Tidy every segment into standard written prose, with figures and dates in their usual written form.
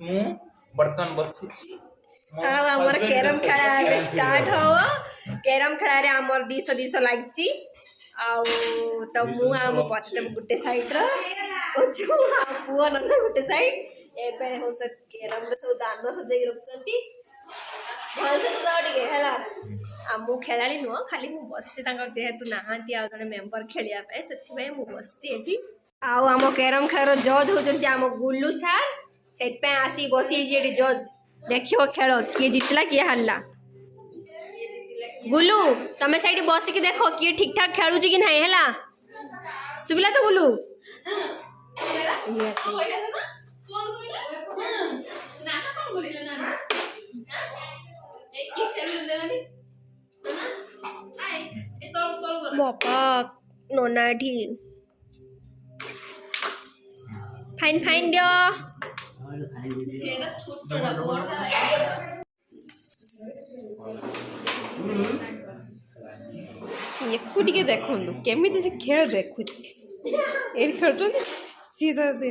ମୁଁ ବର୍ତ୍ତମାନ ବସିଛି। ଆଉ ଆମର କ୍ୟାରମ ଖେଳା ଏବେ ଷ୍ଟାର୍ଟ ହବ। କ୍ୟାରମ ଖେଳାରେ ଆମର 200 ଲାଗିଛି। ଆଉ ତ ମୁଁ ଆଉ ମୋ ପଛରେ ଗୋଟେ ସାଇଡ୍ର ଅଛୁ ଆଉ ପୁଅ ନନା ଗୋଟେ ସାଇଡ୍। ଏବେ ହଉଛି କ୍ୟାରମରେ ସବୁ ଦାନ ସଜେଇକି ରଖୁଛନ୍ତି। ଭଲସେ ସଜାଅ ଟିକେ ହେଲା। ଆଉ ମୁଁ ଖେଳାଳି ନୁହଁ, ଖାଲି ମୁଁ ବସିଛି ତାଙ୍କର ଯେହେତୁ ନାହାନ୍ତି ଆଉ ଜଣେ ମେମ୍ବର ଖେଳିବା ପାଇଁ, ସେଥିପାଇଁ ମୁଁ ବସିଛି ଏଠି। ଆଉ ଆମ କ୍ୟାରମ ଖେଳର ଜଜ୍ ହଉଛନ୍ତି ଆମ ଗୁଲୁ ସାର୍, ସେଥିପାଇଁ ଆସିକି ବସିଯାଇଛି ଏଠି ଜଜ୍। ଦେଖିବ ଖେଳ କିଏ ଜିତିଲା କିଏ ହାରିଲା। ଗୁଲୁ ତମେ ସେଇଠି ବସିକି ଦେଖ କିଏ ଠିକ ଠାକ ଖେଳୁଛି କି ନାହିଁ ହେଲା। ଶୁଭିଲା ତ ଗୁଲୁ? ବାପା ନନା ଏଠି फाइन फाइन दियो एकुटिके देखंतु केमिति से खेल देखुची ए खेलतो सीधा दे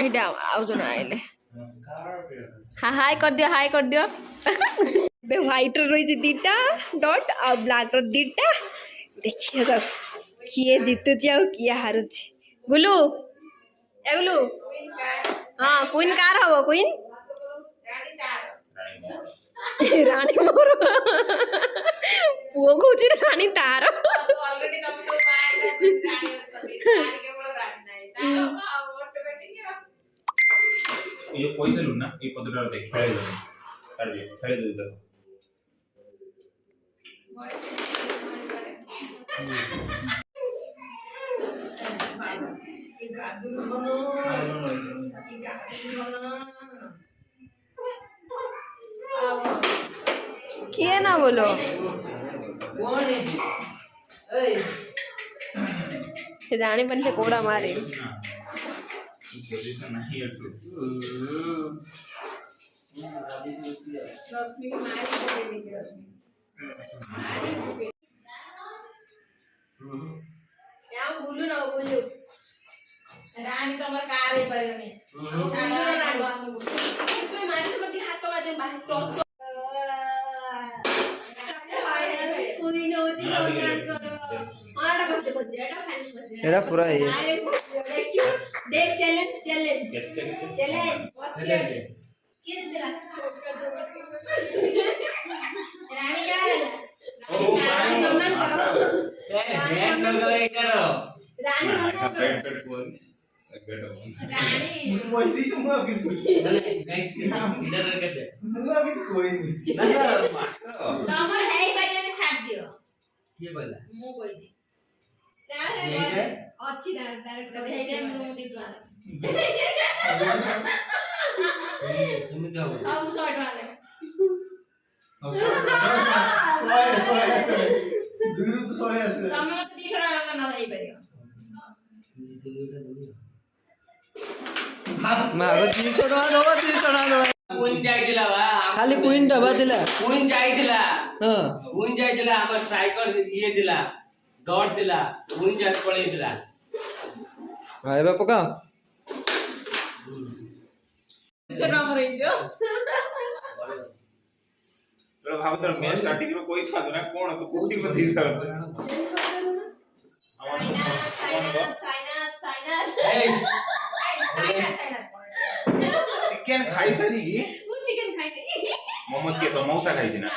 एटा आउ जन आइले हाय कर दियो बे व्हाइट रही दीटा डॉट आ ब्लैक रो दीटा देखिए तो किए जीतुची आ किए हारुची गुलू ए गुलू हां क्वीन कार हबो क्वीन रानी मोर पुओ कहूची रानी तार ऑलरेडी तम सब पाए रानी अछती तार केवल रानी नाही तार ऑटोमेटिक ये कोई देलु ना ये पदरा देख खेले दे खेले दे किए ना बोलो रानी बन से कोड़ा मारे पोजीशन नहीं है रश्मि की मारी दे दी रश्मि यार बोलू ना बोलू रानी तो हमर कार ही परनी रानी तो मारी तो बड़ी हाथ तो बाजे बाहर क्रॉस कोई नो जी रानी करो आड़ा बसते बजे एटा फाइन बजे एटा पूरा है देख चैलेंज के देला रानी का ओ रानी नमन करो बैठ कर करो रानी का पेट कोई रानी मोदी सुनो किस नेक्स्ट इधर कर दे मुआ किछ कोई नहीं ना मास्टर तमर है ही बारी में छाड़ दियो के बोला मु कोई दी क्या है अच्छी डायरेक्ट कर है जे मु डिप्लोमा सुमित हो अब शॉट वाले सोए गुरु तो सोए আছে तमे मत टी-शर्ट आगा न जाई परियो मारो टी-शर्ट दो क्वीन जाइतिला बा खाली क्वीन डबा दिला क्वीन जाइतिला हां क्वीन जाइतिला हमर स्ट्राइकर ये दिला डॉट दिला क्वीन जा पड़े दिला हाय बा पका से नाम रही जो तो भाव तो मैच स्टार्टिंग रो कोई था ना कोन तो कोटी में थी सर चिकन खाई सरी वो चिकन खाई थी मोमोस के तो मौसा खाई थी ना